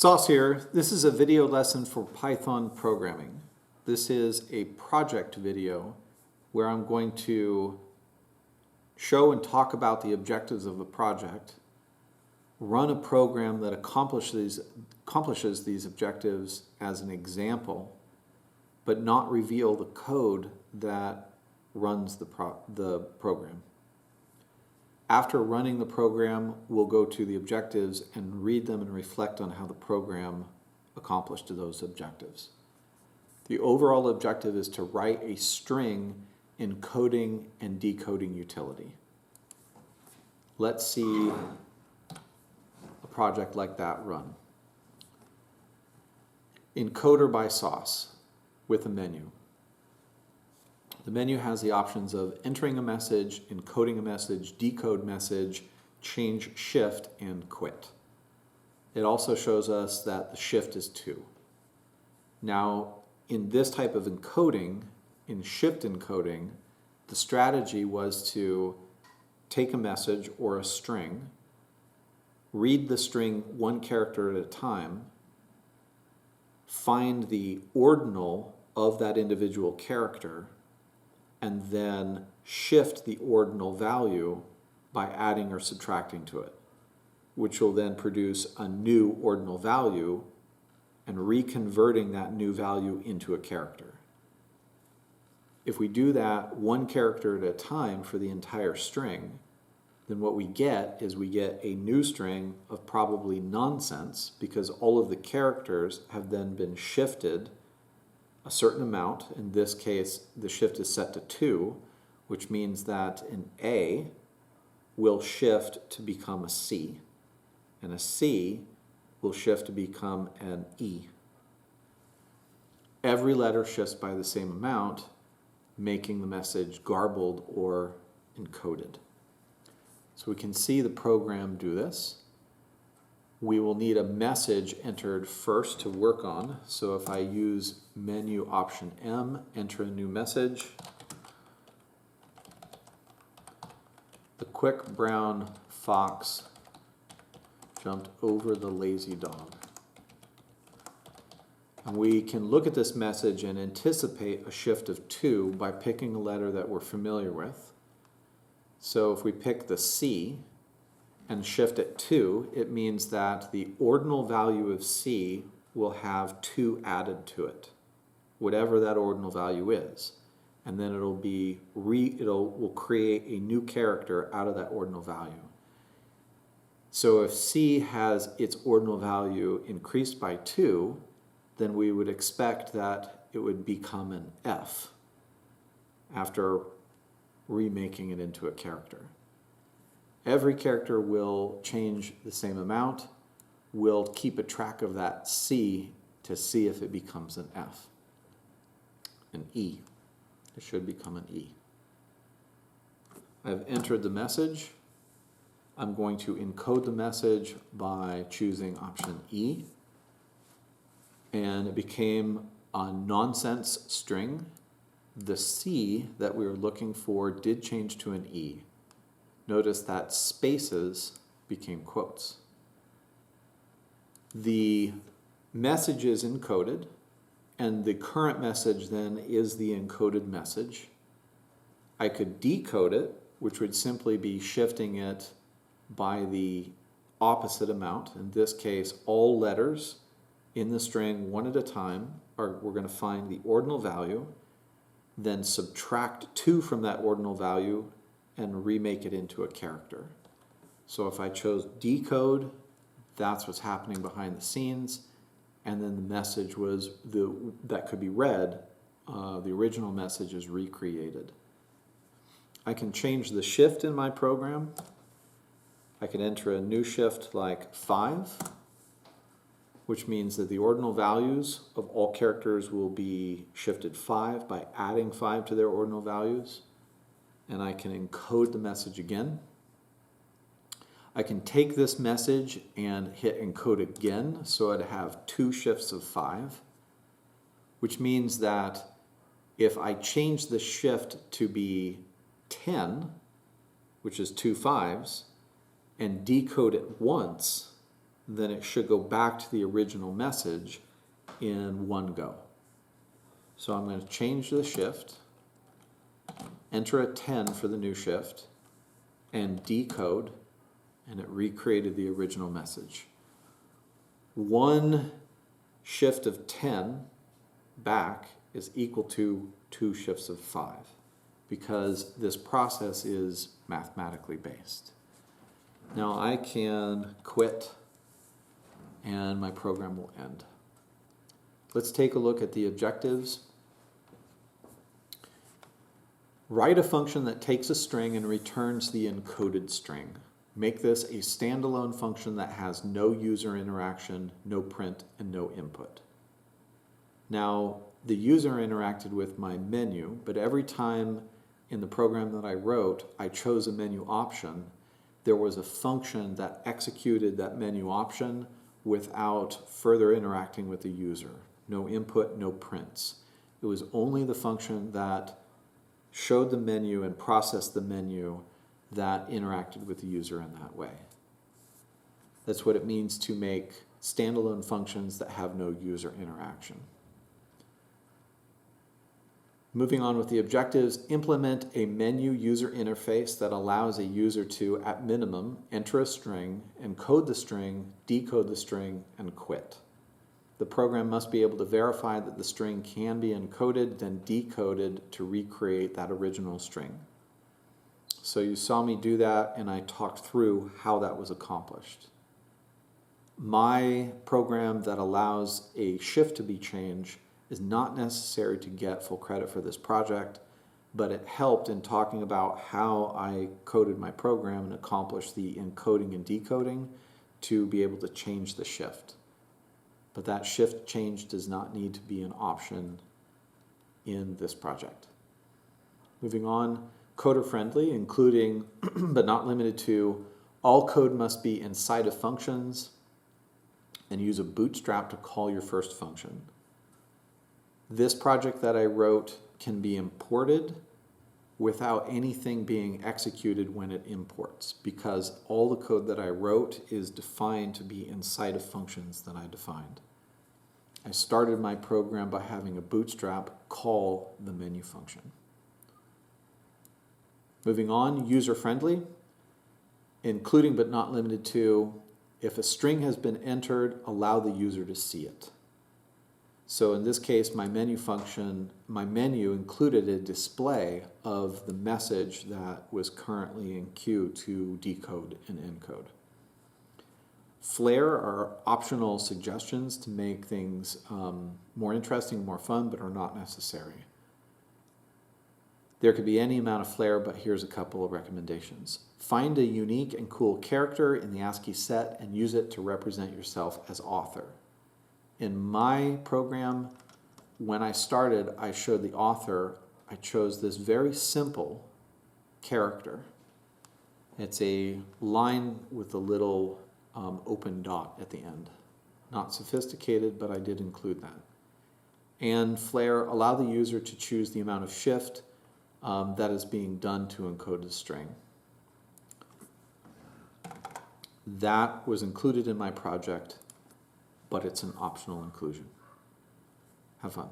Sauce here. This is a video lesson for Python programming. This is a project video where I'm going to show and talk about the objectives of the project, run a program that accomplishes these objectives as an example, but not reveal the code that runs the program. After running the program, we'll go to the objectives and read them and reflect on how the program accomplished those objectives. The overall objective is to write a string encoding and decoding utility. Let's see a project like that run. Encoder by Sauce with a menu. The menu has the options of entering a message, encoding a message, decode message, change shift, and quit. It also shows us that the shift is 2. Now, in this type of encoding, in shift encoding, the strategy was to take a message or a string, read the string one character at a time, find the ordinal of that individual character, and then shift the ordinal value by adding or subtracting to it, which will then produce a new ordinal value and reconverting that new value into a character. If we do that one character at a time for the entire string, then what we get is we get a new string of probably nonsense because all of the characters have then been shifted a certain amount. In this case, the shift is set to 2, which means that an A will shift to become a C, and a C will shift to become an E. Every letter shifts by the same amount, making the message garbled or encoded. So we can see the program do this. We will need a message entered first to work on. So if I use menu option M, enter a new message. The quick brown fox jumped over the lazy dog. And we can look at this message and anticipate a shift of 2 by picking a letter that we're familiar with. So if we pick the C and shift it 2, it means that the ordinal value of C will have 2 added to it, whatever that ordinal value is. And then will create a new character out of that ordinal value. So if C has its ordinal value increased by 2, then we would expect that it would become an F after remaking it into a character. Every character will change the same amount. We'll keep a track of that C to see if it becomes an F. An E. It should become an E. I've entered the message. I'm going to encode the message by choosing option E. And it became a nonsense string. The C that we were looking for did change to an E. Notice that spaces became quotes. The message is encoded, and the current message then is the encoded message. I could decode it, which would simply be shifting it by the opposite amount. In this case, all letters in the string one at a time we're going to find the ordinal value, then subtract 2 from that ordinal value and remake it into a character. So if I chose decode, that's what's happening behind the scenes, and then the message was that could be read. The original message is recreated. I can change the shift in my program. I can enter a new shift like 5, which means that the ordinal values of all characters will be shifted 5 by adding 5 to their ordinal values. And I can encode the message again. I can take this message and hit encode again, so I'd have 2 shifts of 5, which means that if I change the shift to be 10, which is 2 5s, and decode it once, then it should go back to the original message in one go. So I'm going to change the shift, enter a 10 for the new shift, and decode, and it recreated the original message. One shift of 10 back is equal to 2 shifts of 5, because this process is mathematically based. Now I can quit and my program will end. Let's take a look at the objectives. Write a function that takes a string and returns the encoded string. Make this a standalone function that has no user interaction, no print, and no input. Now, the user interacted with my menu, but every time in the program that I wrote, I chose a menu option, there was a function that executed that menu option without further interacting with the user. No input, no prints. It was only the function that showed the menu and processed the menu that interacted with the user in that way. That's what it means to make standalone functions that have no user interaction. Moving on with the objectives, implement a menu user interface that allows a user to, at minimum, enter a string, encode the string, decode the string, and quit. The program must be able to verify that the string can be encoded, then decoded to recreate that original string. So you saw me do that, and I talked through how that was accomplished. My program that allows a shift to be changed is not necessary to get full credit for this project, but it helped in talking about how I coded my program and accomplished the encoding and decoding to be able to change the shift. But that shift change does not need to be an option in this project. Moving on, coder friendly, including but not limited to, all code must be inside of functions and use a bootstrap to call your first function. This project that I wrote can be imported without anything being executed when it imports, because all the code that I wrote is defined to be inside of functions that I defined. I started my program by having a bootstrap call the menu function. Moving on, user-friendly, including but not limited to, if a string has been entered, allow the user to see it. So in this case, my menu function, my menu included a display of the message that was currently in queue to decode and encode. Flair are optional suggestions to make things more interesting, more fun, but are not necessary. There could be any amount of flair, but here's a couple of recommendations. Find a unique and cool character in the ASCII set and use it to represent yourself as author. In my program, when I started, I showed the author, I chose this very simple character. It's a line with a little open dot at the end. Not sophisticated, but I did include that. And flair, allow the user to choose the amount of shift that is being done to encode the string. That was included in my project, but it's an optional inclusion. Have fun.